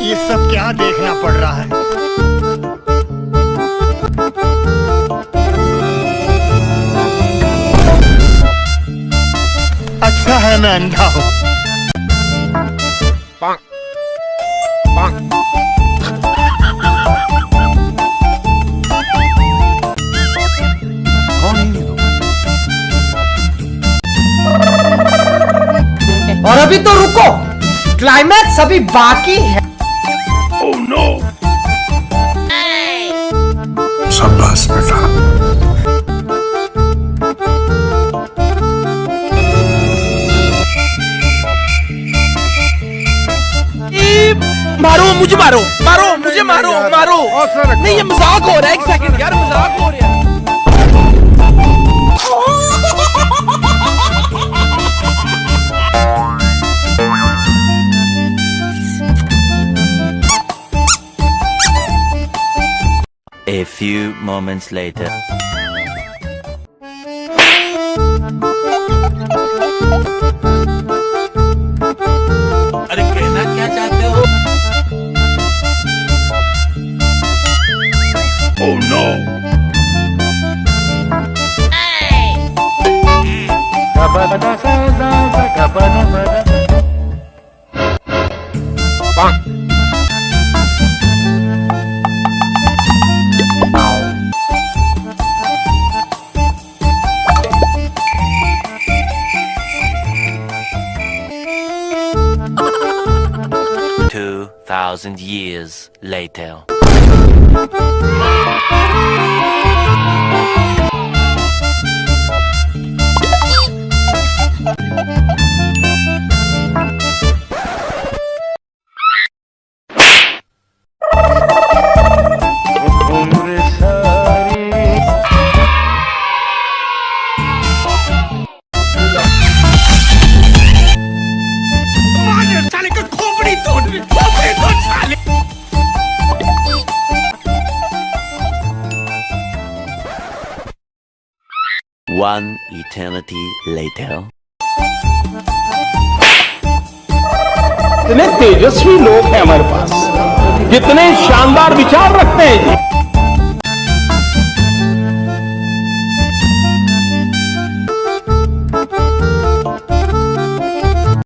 ये सब क्या देखना पड़ रहा है? अच्छा है मैं अंधा हूँ। और अभी तो रुको, क्लाइमैक्स अभी बाकी है। Oh no! शाबाश बेटा। मारो मुझे, मारो मारो मुझे, मारो मारो। नहीं ये मजाक हो रहा है, एक सेकंड यार, मजाक हो रहा है। A few moments later. अरे कहना क्या चाहते हो? Oh no! Two 2,000 years later. One eternity later. कितने तेजस्वी लोग हैं हमारे पास, कितने शानदार विचार रखते हैं जी।